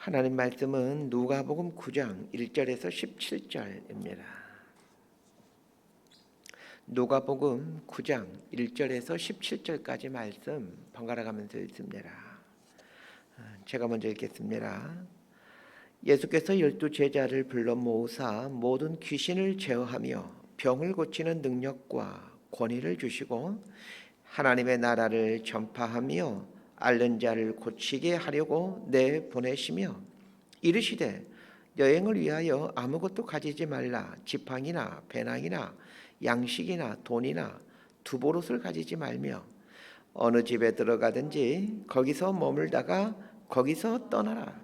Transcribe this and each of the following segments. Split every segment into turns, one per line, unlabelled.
하나님 말씀은 누가복음 9장 1절에서 17절입니다. 누가복음 9장 1절에서 17절까지 말씀 번갈아 가면서 읽습니다. 제가 먼저 읽겠습니다. 예수께서 12 제자를 불러 모으사 모든 귀신을 제어하며 병을 고치는 능력과 권위를 주시고 하나님의 나라를 전파하며 앓는 자를 고치게 하려고 내보내시며 이르시되 여행을 위하여 아무것도 가지지 말라. 지팡이나 배낭이나 양식이나 돈이나 두보롯을 가지지 말며 어느 집에 들어가든지 거기서 머물다가 거기서 떠나라.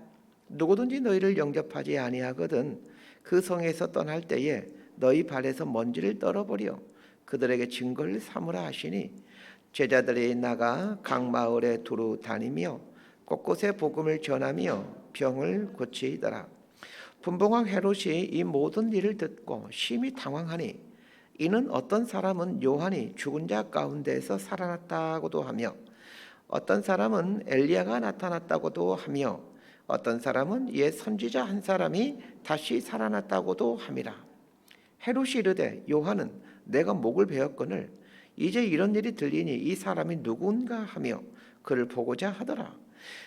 누구든지 너희를 영접하지 아니하거든 그 성에서 떠날 때에 너희 발에서 먼지를 떨어버려 그들에게 증거를 삼으라 하시니 제자들이 나가 각 마을에 두루 다니며 곳곳에 복음을 전하며 병을 고치더라. 분봉왕 헤롯이 이 모든 일을 듣고 심히 당황하니 이는 어떤 사람은 요한이 죽은 자 가운데에서 살아났다고도 하며 어떤 사람은 엘리야가 나타났다고도 하며 어떤 사람은 옛 선지자 한 사람이 다시 살아났다고도 함이라. 헤롯이 이르되 요한은 내가 목을 베었거늘 이제 이런 일이 들리니 이 사람이 누군가 하며 그를 보고자 하더라.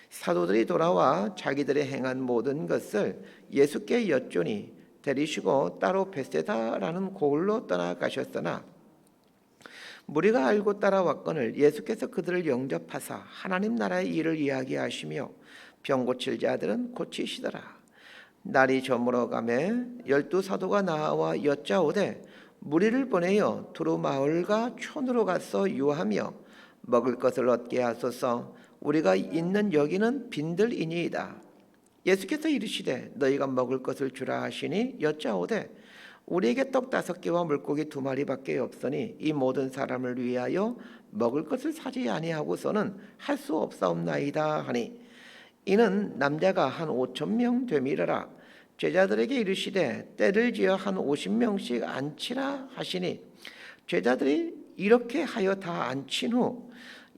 사도들이 돌아와 자기들의 행한 모든 것을 예수께 여쭈니 데리시고 따로 벳세다라는 고을로 떠나가셨으나 무리가 알고 따라왔거늘 예수께서 그들을 영접하사 하나님 나라의 일을 이야기하시며 병 고칠 자들은 고치시더라. 날이 저물어 가매 12 사도가 나와 여짜오되 무리를 보내어 두루 마을과 촌으로 가서 유하며 먹을 것을 얻게 하소서. 우리가 있는 여기는 빈들이니이다. 예수께서 이르시되 너희가 먹을 것을 주라 하시니 여짜오되 우리에게 떡 5개와 물고기 2마리밖에 없으니 이 모든 사람을 위하여 먹을 것을 사지 아니하고서는 할 수 없사옵나이다 하니 이는 남자가 한 5,000명 되미르라. 제자들에게 이르시되 때를 지어 한 50명씩 앉히라 하시니 제자들이 이렇게 하여 다 앉힌 후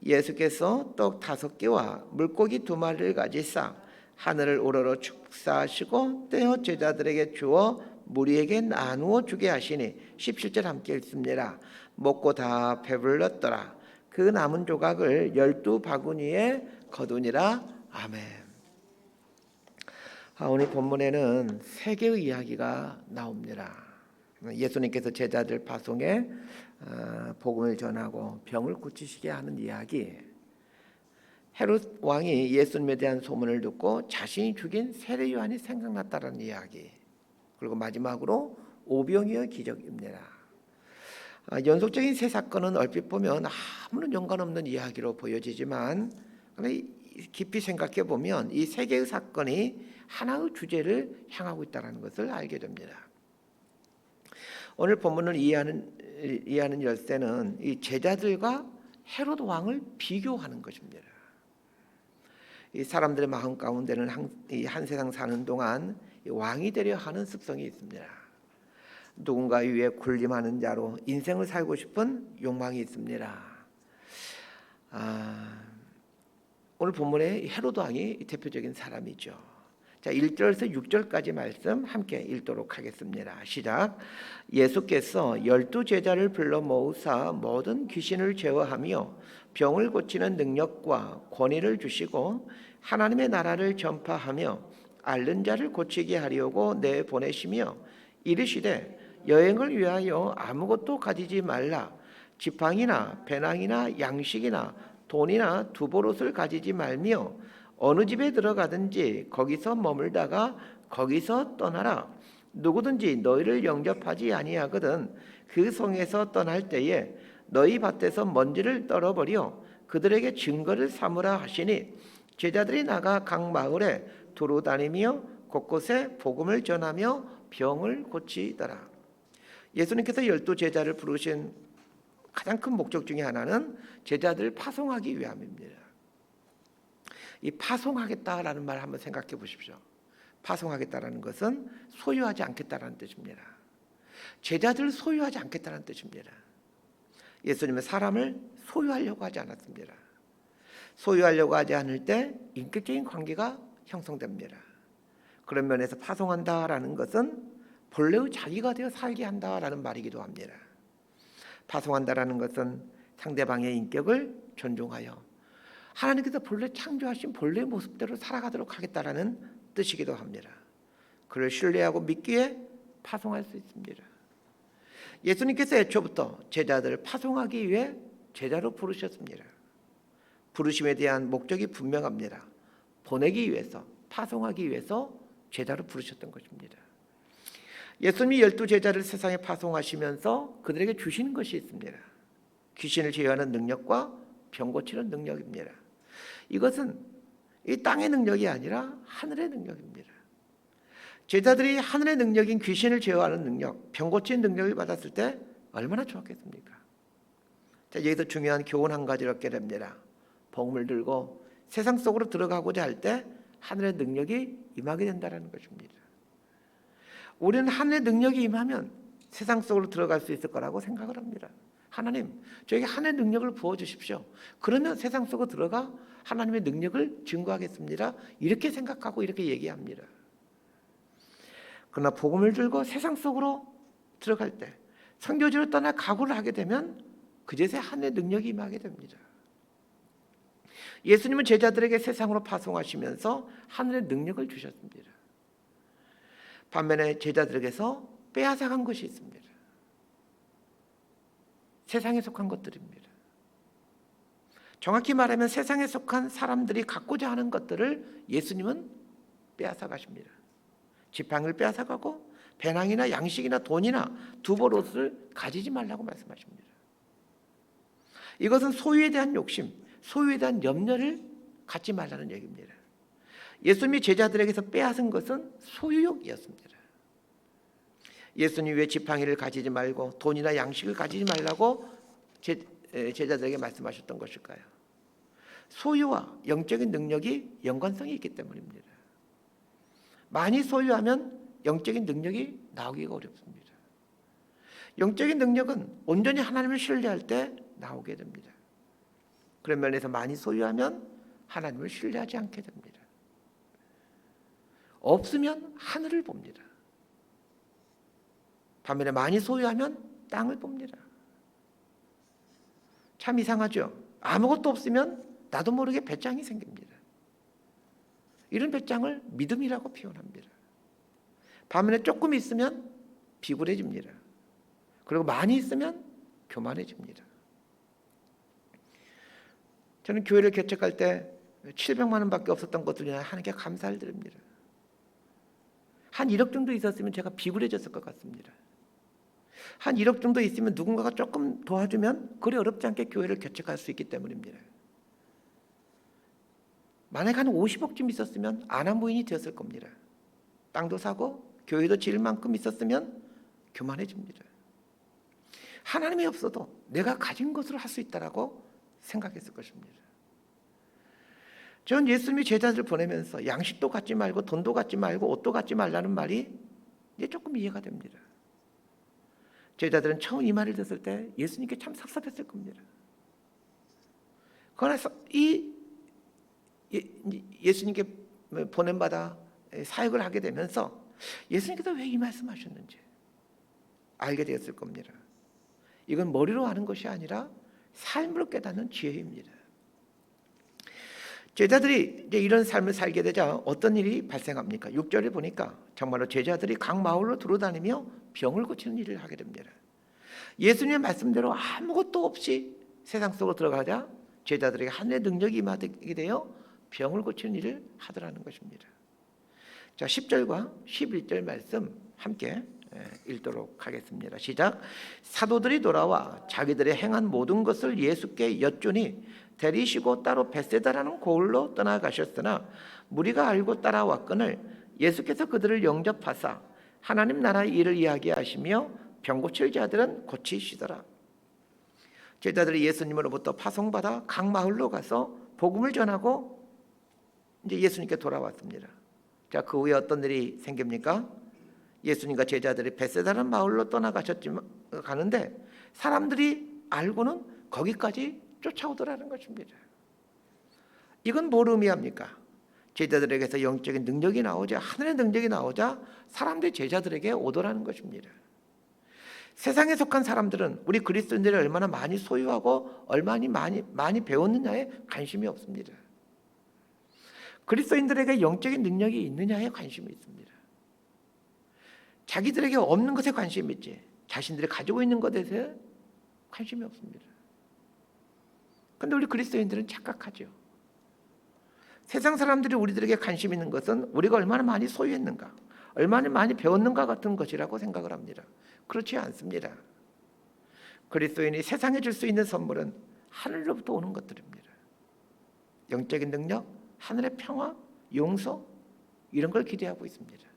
예수께서 떡 5개와 물고기 2마리를 가지사 하늘을 우러러 축사하시고 떼어 제자들에게 주어 무리에게 나누어 주게 하시니 17절 함께 읽습니다. 먹고 다 배불렀더라. 그 남은 조각을 12 바구니에 거두니라. 아멘. 오늘 본문에는 3개의 이야기가 나옵니다. 예수님께서 제자들 파송에 복음을 전하고 병을 고치시게 하는 이야기, 헤롯 왕이 예수님에 대한 소문을 듣고 자신이 죽인 세례 요한이 생각났다는 이야기, 그리고 마지막으로 오병이어의 기적입니다. 연속적인 세 사건은 얼핏 보면 아무런 연관없는 이야기로 보여지지만 깊이 생각해 보면 이 3개의 사건이 하나의 주제를 향하고 있다는 것을 알게 됩니다. 오늘 본문을 이해하는 열쇠는 이 제자들과 헤롯 왕을 비교하는 것입니다. 이 사람들의 마음 가운데는 한 세상 사는 동안 왕이 되려 하는 습성이 있습니다. 누군가 위에 군림하는 자로 인생을 살고 싶은 욕망이 있습니다. 오늘 본문에 헤롯 왕이 대표적인 사람이죠. 자, 1절에서 6절까지 말씀 함께 읽도록 하겠습니다. 시작. 예수께서 12 제자를 불러 모으사 모든 귀신을 제어하며 병을 고치는 능력과 권위를 주시고 하나님의 나라를 전파하며 앓는 자를 고치게 하려고 내보내시며 이르시되 여행을 위하여 아무것도 가지지 말라. 지팡이나 배낭이나 양식이나 돈이나 두보롯을 가지지 말며 어느 집에 들어가든지 거기서 머물다가 거기서 떠나라. 누구든지 너희를 영접하지 아니하거든 그 성에서 떠날 때에 너희 밭에서 먼지를 떨어버려 그들에게 증거를 삼으라 하시니 제자들이 나가 각 마을에 두루 다니며 곳곳에 복음을 전하며 병을 고치더라. 예수님께서 12 제자를 부르신 가장 큰 목적 중에 하나는 제자들을 파송하기 위함입니다. 이 파송하겠다라는 말 한번 생각해 보십시오. 파송하겠다라는 것은 소유하지 않겠다라는 뜻입니다. 제자들을 소유하지 않겠다는 뜻입니다. 예수님은 사람을 소유하려고 하지 않았습니다. 소유하려고 하지 않을 때 인격적인 관계가 형성됩니다. 그런 면에서 파송한다라는 것은 본래의 자기가 되어 살게 한다라는 말이기도 합니다. 파송한다라는 것은 상대방의 인격을 존중하여 하나님께서 본래 창조하신 본래의 모습대로 살아가도록 하겠다라는 뜻이기도 합니다. 그를 신뢰하고 믿기에 파송할 수 있습니다. 예수님께서 애초부터 제자들을 파송하기 위해 제자로 부르셨습니다. 부르심에 대한 목적이 분명합니다. 보내기 위해서, 파송하기 위해서 제자로 부르셨던 것입니다. 예수님이 12제자를 세상에 파송하시면서 그들에게 주시는 것이 있습니다. 귀신을 제어하는 능력과 병 고치는 능력입니다. 이것은 이 땅의 능력이 아니라 하늘의 능력입니다. 제자들이 하늘의 능력인 귀신을 제어하는 능력, 병 고치는 능력을 받았을 때 얼마나 좋았겠습니까? 자, 여기서 중요한 교훈 한 가지를 얻게 됩니다. 복음을 들고 세상 속으로 들어가고자 할 때 하늘의 능력이 임하게 된다는 것입니다. 우리는 하늘의 능력이 임하면 세상 속으로 들어갈 수 있을 거라고 생각을 합니다. 하나님, 저에게 하늘의 능력을 부어주십시오. 그러면 세상 속으로 들어가 하나님의 능력을 증거하겠습니다. 이렇게 생각하고 이렇게 얘기합니다. 그러나 복음을 들고 세상 속으로 들어갈 때 선교지로 떠날 각오를 하게 되면 그제서 하늘의 능력이 임하게 됩니다. 예수님은 제자들에게 세상으로 파송하시면서 하늘의 능력을 주셨습니다. 반면에 제자들에게서 빼앗아간 것이 있습니다. 세상에 속한 것들입니다. 정확히 말하면 세상에 속한 사람들이 갖고자 하는 것들을 예수님은 빼앗아 가십니다. 지팡이를 빼앗아 가고 배낭이나 양식이나 돈이나 두벌 옷을 가지지 말라고 말씀하십니다. 이것은 소유에 대한 욕심, 소유에 대한 염려를 갖지 말라는 얘기입니다. 예수님이 제자들에게서 빼앗은 것은 소유욕이었습니다. 예수님이 왜 지팡이를 가지지 말고 돈이나 양식을 가지지 말라고 제자들에게 말씀하셨던 것일까요? 소유와 영적인 능력이 연관성이 있기 때문입니다. 많이 소유하면 영적인 능력이 나오기가 어렵습니다. 영적인 능력은 온전히 하나님을 신뢰할 때 나오게 됩니다. 그런 면에서 많이 소유하면 하나님을 신뢰하지 않게 됩니다. 없으면 하늘을 봅니다. 반면에 많이 소유하면 땅을 봅니다. 참 이상하죠? 아무것도 없으면 나도 모르게 배짱이 생깁니다. 이런 배짱을 믿음이라고 표현합니다. 반면에 조금 있으면 비굴해집니다. 그리고 많이 있으면 교만해집니다. 저는 교회를 개척할 때 700만 원밖에 없었던 것들이 하나님께 감사를 드립니다. 한 1억 정도 있었으면 제가 비굴해졌을 것 같습니다. 한 1억 정도 있으면 누군가가 조금 도와주면 그리 어렵지 않게 교회를 개척할 수 있기 때문입니다. 만약 한 50억쯤 있었으면 아나무인이 되었을 겁니다. 땅도 사고 교회도 지을 만큼 있었으면 교만해집니다. 하나님이 없어도 내가 가진 것으로 할 수 있다라고 생각했을 것입니다. 전 예수님이 제자들을 보내면서 양식도 갖지 말고 돈도 갖지 말고 옷도 갖지 말라는 말이 이제 조금 이해가 됩니다. 제자들은 처음 이 말을 듣을 때 예수님께 참 섭섭했을 겁니다. 그러나 예수님께 보냄받아 사역을 하게 되면서 예수님께서 왜 이 말씀하셨는지 알게 되었을 겁니다. 이건 머리로 아는 것이 아니라 삶으로 깨닫는 지혜입니다. 제자들이 이제 이런 삶을 살게 되자 어떤 일이 발생합니까? 6절에 보니까 정말로 제자들이 각 마을로 돌아다니며 병을 고치는 일을 하게 됩니다. 예수님의 말씀대로 아무것도 없이 세상 속으로 들어가자 제자들에게 하늘의 능력이 임하게 되어 병을 고치는 일을 하더라는 것입니다. 자, 10절과 11절 말씀 함께 읽도록 하겠습니다. 시작. 사도들이 돌아와 자기들의 행한 모든 것을 예수께 여쭈니 데리시고 따로 벳세다라는 고을로 떠나가셨으나 무리가 알고 따라왔거늘 예수께서 그들을 영접하사 하나님 나라의 일을 이야기하시며 병 고칠 자들은 고치시더라. 제자들이 예수님으로부터 파송받아 각 마을로 가서 복음을 전하고 이제 예수님께 돌아왔습니다. 자, 그 후에 어떤 일이 생깁니까? 예수님과 제자들이 벳세다라는 마을로 떠나가셨지만 가는데 사람들이 알고는 거기까지 쫓아오더라는 것입니다. 이건 뭘 의미합니까? 제자들에게서 영적인 능력이 나오자, 하늘의 능력이 나오자 사람들이 제자들에게 오더라는 것입니다. 세상에 속한 사람들은 우리 그리스도인들이 얼마나 많이 소유하고 얼마나 많이 배웠느냐에 관심이 없습니다. 그리스도인들에게 영적인 능력이 있느냐에 관심이 있습니다. 자기들에게 없는 것에 관심이 있지 자신들이 가지고 있는 것에 대해 관심이 없습니다. 그런데 우리 그리스도인들은 착각하죠. 세상 사람들이 우리들에게 관심 있는 것은 우리가 얼마나 많이 소유했는가, 얼마나 많이 배웠는가 같은 것이라고 생각을 합니다. 그렇지 않습니다. 그리스도인이 세상에 줄 수 있는 선물은 하늘로부터 오는 것들입니다. 영적인 능력, 하늘의 평화, 용서, 이런 걸 기대하고 있습니다.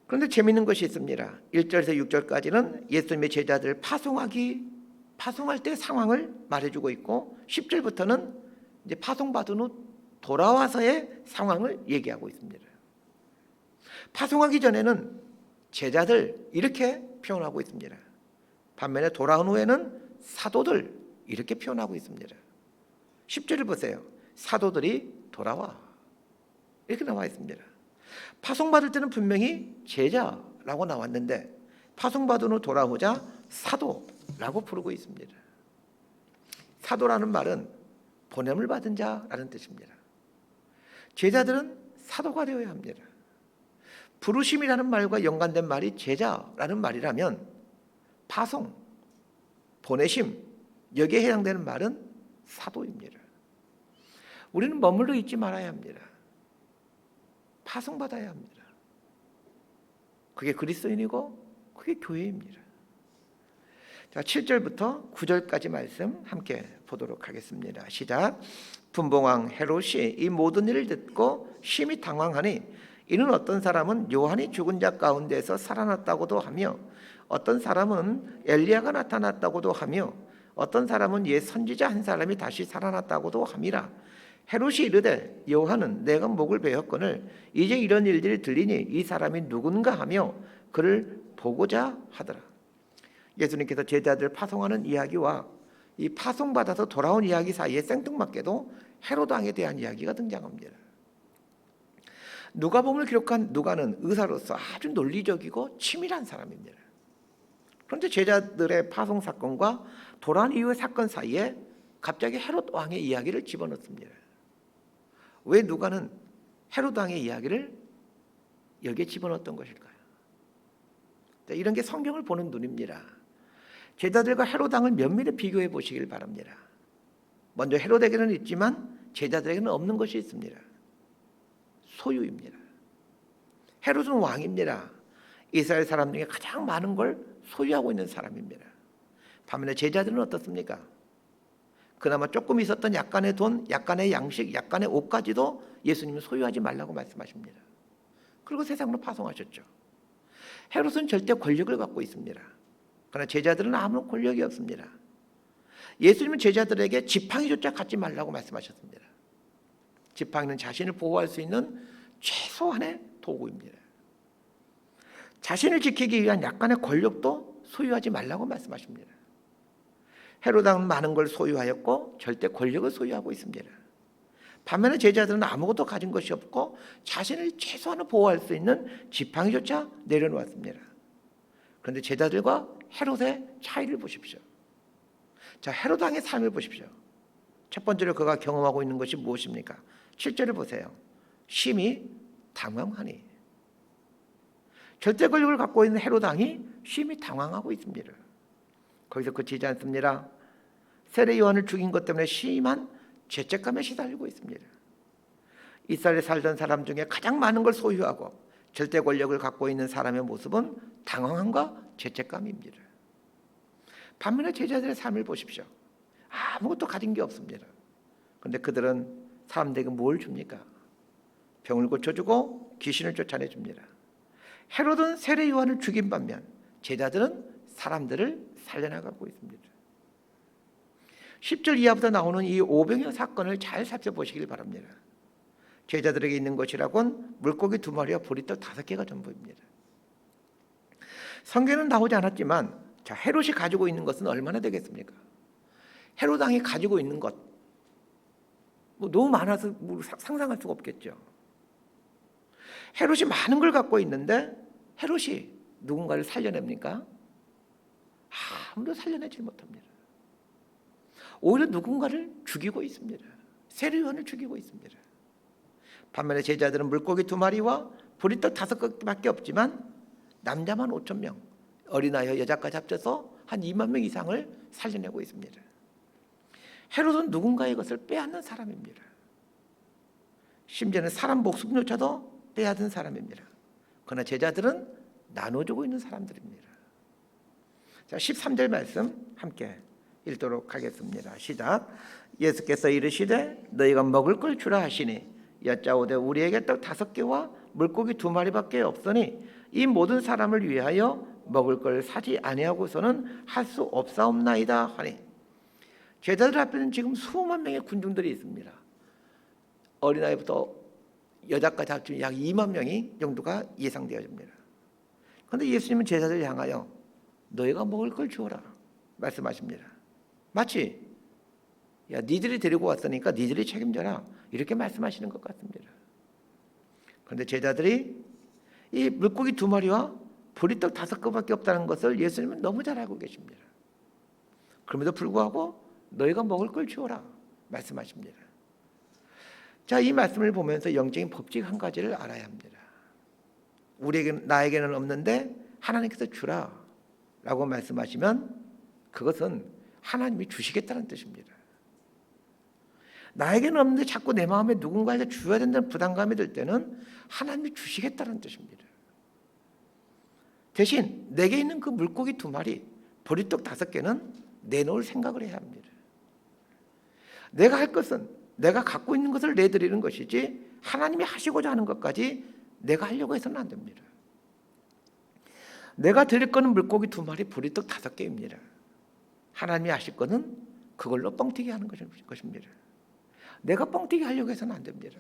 그런데 재미있는 것이 있습니다. 1절에서 6절까지는 예수님의 제자들 파송할 때 상황을 말해주고 있고 10절부터는 이제 파송받은 후 돌아와서의 상황을 얘기하고 있습니다. 파송하기 전에는 제자들 이렇게 표현하고 있습니다. 반면에 돌아온 후에는 사도들 이렇게 표현하고 있습니다. 10절을 보세요. 사도들이 돌아와 이렇게 나와 있습니다. 파송받을 때는 분명히 제자라고 나왔는데 파송받은 후 돌아오자 사도라고 부르고 있습니다. 사도라는 말은 보냄을 받은 자라는 뜻입니다. 제자들은 사도가 되어야 합니다. 부르심이라는 말과 연관된 말이 제자라는 말이라면 파송, 보내심 여기에 해당되는 말은 사도입니다. 우리는 머물러 있지 말아야 합니다. 파송받아야 합니다. 그게 그리스도인이고 그게 교회입니다. 자, 7절부터 9절까지 말씀 함께 보도록 하겠습니다. 시작. 분봉왕 헤롯이 이 모든 일을 듣고 심히 당황하니 이는 어떤 사람은 요한이 죽은 자 가운데서 살아났다고도 하며 어떤 사람은 엘리야가 나타났다고도 하며 어떤 사람은 옛 선지자 한 사람이 다시 살아났다고도 함이라. 헤롯이 이르되 요한은 내가 목을 베었거늘 이제 이런 일들이 들리니 이 사람이 누군가 하며 그를 보고자 하더라. 예수님께서 제자들 파송하는 이야기와 이 파송받아서 돌아온 이야기 사이에 생뚱맞게도 헤롯 왕에 대한 이야기가 등장합니다. 누가복음을 기록한 누가는 의사로서 아주 논리적이고 치밀한 사람입니다. 그런데 제자들의 파송 사건과 돌아온 이후의 사건 사이에 갑자기 헤롯 왕의 이야기를 집어넣습니다. 왜 누가는 헤롯 왕의 이야기를 여기에 집어넣었던 것일까요? 이런 게 성경을 보는 눈입니다. 제자들과 헤롯 왕을 면밀히 비교해 보시길 바랍니다. 먼저 헤롯에게는 있지만 제자들에게는 없는 것이 있습니다. 소유입니다. 헤롯은 왕입니다. 이스라엘 사람 중에 가장 많은 걸 소유하고 있는 사람입니다. 반면에 제자들은 어떻습니까? 그나마 조금 있었던 약간의 돈, 약간의 양식, 약간의 옷까지도 예수님은 소유하지 말라고 말씀하십니다. 그리고 세상으로 파송하셨죠. 헤롯은 절대 권력을 갖고 있습니다. 그러나 제자들은 아무런 권력이 없습니다. 예수님은 제자들에게 지팡이조차 갖지 말라고 말씀하셨습니다. 지팡이는 자신을 보호할 수 있는 최소한의 도구입니다. 자신을 지키기 위한 약간의 권력도 소유하지 말라고 말씀하십니다. 헤롯 왕은 많은 걸 소유하였고 절대 권력을 소유하고 있습니다. 반면에 제자들은 아무것도 가진 것이 없고 자신을 최소한을 보호할 수 있는 지팡이조차 내려놓았습니다. 그런데 제자들과 헤롯의 차이를 보십시오. 자, 헤롯 왕의 삶을 보십시오. 첫 번째로 그가 경험하고 있는 것이 무엇입니까? 7절을 보세요. 심히 당황하니. 절대 권력을 갖고 있는 헤롯 왕이 심히 당황하고 있습니다. 거기서 그치지 않습니다. 세례 요한을 죽인 것 때문에 심한 죄책감에 시달리고 있습니다. 이스라엘에 살던 사람 중에 가장 많은 걸 소유하고 절대 권력을 갖고 있는 사람의 모습은 당황함과 죄책감입니다. 반면에 제자들의 삶을 보십시오. 아무것도 가진 게 없습니다. 그런데 그들은 사람들에게 뭘 줍니까? 병을 고쳐주고 귀신을 쫓아내줍니다. 헤롯은 세례 요한을 죽인 반면 제자들은 사람들을 살려나가고 있습니다. 10절 이하부터 나오는 이 오병이어 사건을 잘 살펴보시길 바랍니다. 제자들에게 있는 것이라곤 물고기 2마리와 보리떡 5개가 전부입니다. 성경에는 나오지 않았지만 자, 헤롯이 가지고 있는 것은 얼마나 되겠습니까? 헤롯 왕이 가지고 있는 것 뭐 너무 많아서 상상할 수가 없겠죠. 헤롯이 많은 걸 갖고 있는데 헤롯이 누군가를 살려냅니까? 아무도 살려내지 못합니다. 오히려 누군가를 죽이고 있습니다. 세례요한을 죽이고 있습니다. 반면에 제자들은 물고기 2마리와 보리떡 5개밖에 없지만 남자만 5,000명, 어린아이와 여자까지 합쳐서 한 2만 명 이상을 살려내고 있습니다. 헤롯은 누군가의 것을 빼앗는 사람입니다. 심지어는 사람 목숨조차도 빼앗은 사람입니다. 그러나 제자들은 나눠주고 있는 사람들입니다. 자, 13절 말씀 함께 읽도록 하겠습니다. 시작. 예수께서 이르시되 너희가 먹을 걸 주라 하시니 여짜오되 우리에게 떡 5개와 물고기 2마리밖에 없으니 이 모든 사람을 위하여 먹을 걸 사지 아니하고서는 할 수 없사옵나이다 하니, 제자들 앞에는 지금 수만 명의 군중들이 있습니다. 어린아이부터 여자까지 합치면 약 2만 명이 정도가 예상되어집니다. 그런데 예수님은 제자들을 향하여 너희가 먹을 걸 주어라 말씀하십니다. 마치 야, 니들이 데리고 왔으니까 니들이 책임져라 이렇게 말씀하시는 것 같습니다. 그런데 제자들이 이 물고기 2마리와 보리떡 5개밖에 없다는 것을 예수님은 너무 잘 알고 계십니다. 그럼에도 불구하고 너희가 먹을 걸 주어라 말씀하십니다. 자, 이 말씀을 보면서 영적인 법칙 한 가지를 알아야 합니다. 나에게는 없는데 하나님께서 주라 라고 말씀하시면 그것은 하나님이 주시겠다는 뜻입니다. 나에게는 없는데 자꾸 내 마음에 누군가에게 주어야 된다는 부담감이 들 때는 하나님이 주시겠다는 뜻입니다. 대신 내게 있는 그 물고기 2마리, 보리떡 5개는 내놓을 생각을 해야 합니다. 내가 할 것은 내가 갖고 있는 것을 내드리는 것이지 하나님이 하시고자 하는 것까지 내가 하려고 해서는 안 됩니다. 내가 드릴 거는 물고기 2마리, 보리떡 5개입니다. 하나님이 하실 거는 그걸로 뻥튀기 하는 것입니다. 내가 뻥튀기 하려고 해서는 안 됩니다.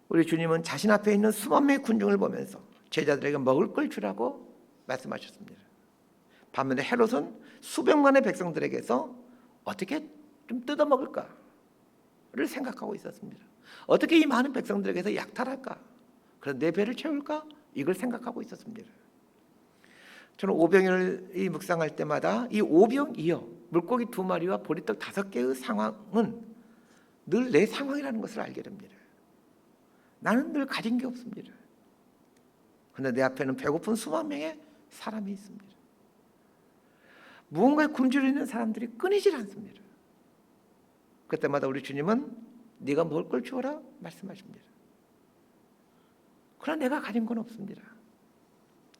우리 주님은 자신 앞에 있는 수만 명의 군중을 보면서 제자들에게 먹을 걸 주라고 말씀하셨습니다. 반면에 헤롯은 수백만의 백성들에게서 어떻게 좀 뜯어먹을까를 생각하고 있었습니다. 어떻게 이 많은 백성들에게서 약탈할까? 그래서 내 배를 채울까? 이걸 생각하고 있었습니다. 저는 오병이어를 묵상할 때마다 이 오병이어 물고기 2마리와 보리떡 5개의 상황은 늘 내 상황이라는 것을 알게 됩니다. 나는 늘 가진 게 없습니다. 그런데 내 앞에는 배고픈 수만 명의 사람이 있습니다. 무언가에 굶주려 있는 사람들이 끊이질 않습니다. 그때마다 우리 주님은 네가 먹을 걸 주어라 말씀하십니다. 그러나 내가 가진 건 없습니다.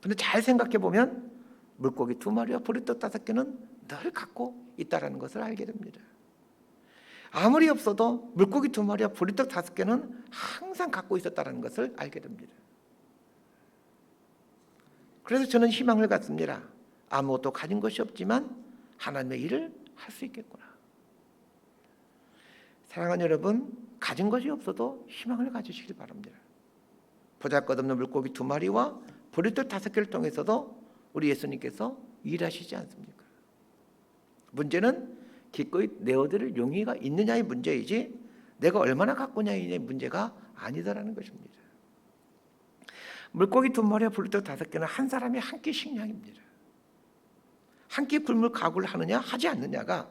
그런데 잘 생각해 보면 물고기 2마리와 보리떡 5개는 늘 갖고 있다는 것을 알게 됩니다. 아무리 없어도 물고기 2마리와 보리떡 5개는 항상 갖고 있었다는 것을 알게 됩니다. 그래서 저는 희망을 갖습니다. 아무것도 가진 것이 없지만 하나님의 일을 할 수 있겠구나. 사랑하는 여러분, 가진 것이 없어도 희망을 가지시길 바랍니다. 보잘것없는 물고기 2마리와 보리떡 5개를 통해서도 우리 예수님께서 일하시지 않습니까? 문제는 기꺼이 내어드릴 용의가 있느냐의 문제이지 내가 얼마나 갖고 있냐의 문제가 아니다라는 것입니다. 물고기 2마리와 보리떡 5개는 한 사람이 한 끼 식량입니다. 한 끼 굶을 각오를 하느냐 하지 않느냐가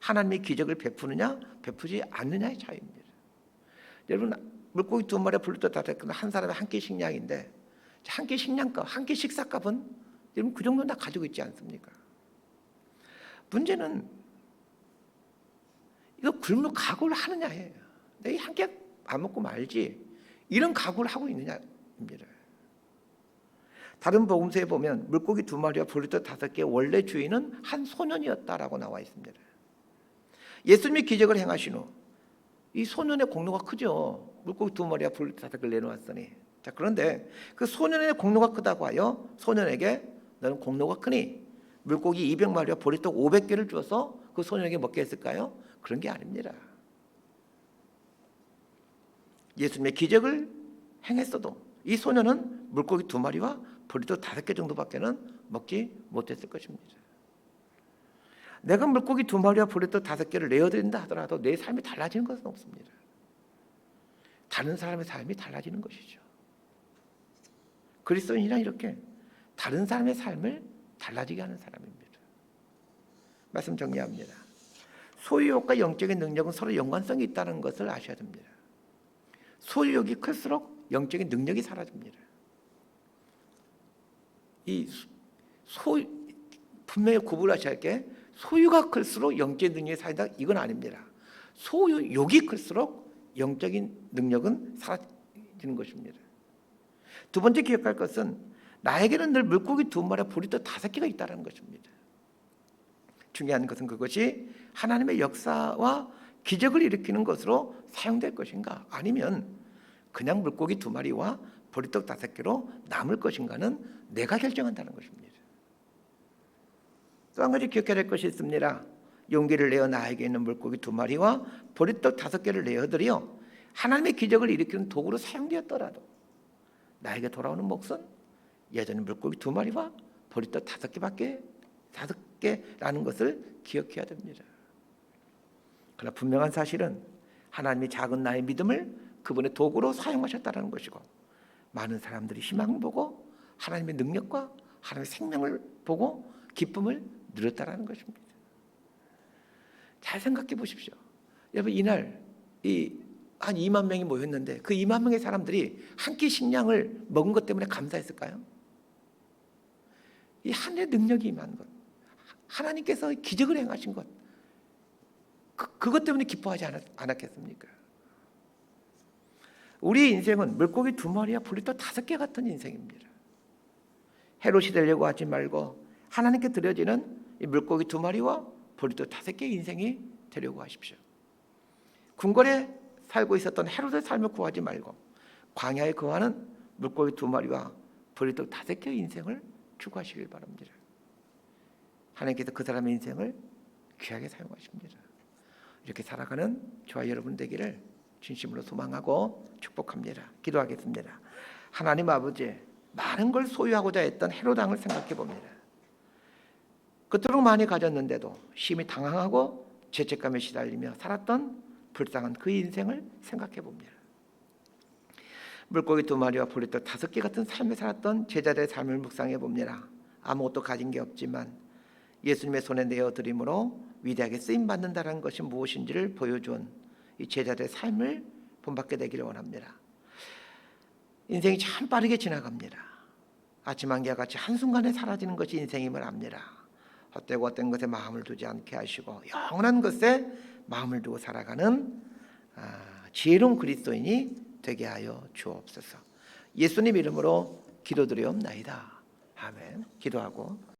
하나님의 기적을 베푸느냐 베푸지 않느냐의 차이입니다. 여러분, 물고기 2마리와 보리떡 5개는 한 사람의 한 끼 식량인데 한 끼 식량값, 한 끼 식사값은 여러분 그 정도는 다 가지고 있지 않습니까? 문제는 이거 굶을 각오를 하느냐예요. 내가 한 끼 안 먹고 말지 이런 각오를 하고 있느냐입니다. 다른 복음서에 보면 물고기 2마리와 보리떡 5개의 원래 주인은 한 소년이었다라고 나와 있습니다. 예수님이 기적을 행하신 후 이 소년의 공로가 크죠. 물고기 2마리와 보리떡 5개를 내놓았으니. 자, 그런데 그 소년의 공로가 크다고 하여 소년에게 너는 공로가 크니 물고기 200마리와 보리떡 500개를 주어서 그 소년에게 먹게 했을까요? 그런 게 아닙니다. 예수님의 기적을 행했어도 이 소년은 물고기 2마리와 보리떡 5개 정도밖에는 먹지 못했을 것입니다. 내가 물고기 2마리와 보리떡 5개를 내어드린다 하더라도 내 삶이 달라지는 것은 없습니다. 다른 사람의 삶이 달라지는 것이죠. 그리스도인이란 이렇게 다른 사람의 삶을 달라지게 하는 사람입니다. 말씀 정리합니다. 소유욕과 영적인 능력은 서로 연관성이 있다는 것을 아셔야 됩니다. 소유욕이 클수록 영적인 능력이 사라집니다. 분명히 구분하셔야 할 게 소유가 클수록 영적인 능력이 사라진다 이건 아닙니다. 소유욕이 클수록 영적인 능력은 사라지는 것입니다. 두 번째 기억할 것은 나에게는 늘 물고기 2마리와 보리떡 5개가 있다는 것입니다. 중요한 것은 그것이 하나님의 역사와 기적을 일으키는 것으로 사용될 것인가 아니면 그냥 물고기 2마리와 보리떡 5개로 남을 것인가는 내가 결정한다는 것입니다. 또 한 가지 기억해야 될 것이 있습니다. 용기를 내어 나에게 있는 물고기 2마리와 보리떡 5개를 내어드려 하나님의 기적을 일으키는 도구로 사용되었더라도 나에게 돌아오는 몫은 여전히 물고기 2마리와 보리떡 5개라는 것을 기억해야 됩니다. 그러나 분명한 사실은 하나님이 작은 나의 믿음을 그분의 도구로 사용하셨다는 것이고 많은 사람들이 희망을 보고 하나님의 능력과 하나님의 생명을 보고 기쁨을 누렸다는 것입니다. 잘 생각해 보십시오. 여러분 이날 한 2만 명이 모였는데 그 2만 명의 사람들이 한 끼 식량을 먹은 것 때문에 감사했을까요? 이 하늘의 능력이 임한 것, 하나님께서 기적을 행하신 것, 그것 때문에 기뻐하지 않았겠습니까? 우리의 인생은 물고기 2마리와 보리떡 5개 같은 인생입니다. 헤롯이 되려고 하지 말고 하나님께 드려지는 이 물고기 2마리와 보리떡 5개의 인생이 되려고 하십시오. 궁궐에 살고 있었던 헤롯의 삶을 구하지 말고 광야에 거하는 물고기 2마리와 보리떡 5개의 인생을 추구하시길 바랍니다. 하나님께서 그 사람의 인생을 귀하게 사용하십니다. 이렇게 살아가는 저와 여러분 되기를 진심으로 소망하고 축복합니다. 기도하겠습니다. 하나님 아버지, 많은 걸 소유하고자 했던 헤롯 왕을 생각해 봅니다. 그토록 많이 가졌는데도 심히 당황하고 죄책감에 시달리며 살았던 불쌍한 그 인생을 생각해 봅니다. 물고기 2마리와 보리떡 5개 같은 삶을 살았던 제자들의 삶을 묵상해 봅니다. 아무것도 가진 게 없지만 예수님의 손에 내어드림으로 위대하게 쓰임받는다는 것이 무엇인지를 보여준 이 제자들의 삶을 본받게 되기를 원합니다. 인생이 참 빠르게 지나갑니다. 아침 한기와 같이 한순간에 사라지는 것이 인생임을 압니다. 헛되고 헛된 것에 마음을 두지 않게 하시고 영원한 것에 마음을 두고 살아가는 지혜로운 그리스도인이 되게 하여 주옵소서. 예수님 이름으로 기도드리옵나이다. 아멘. 기도하고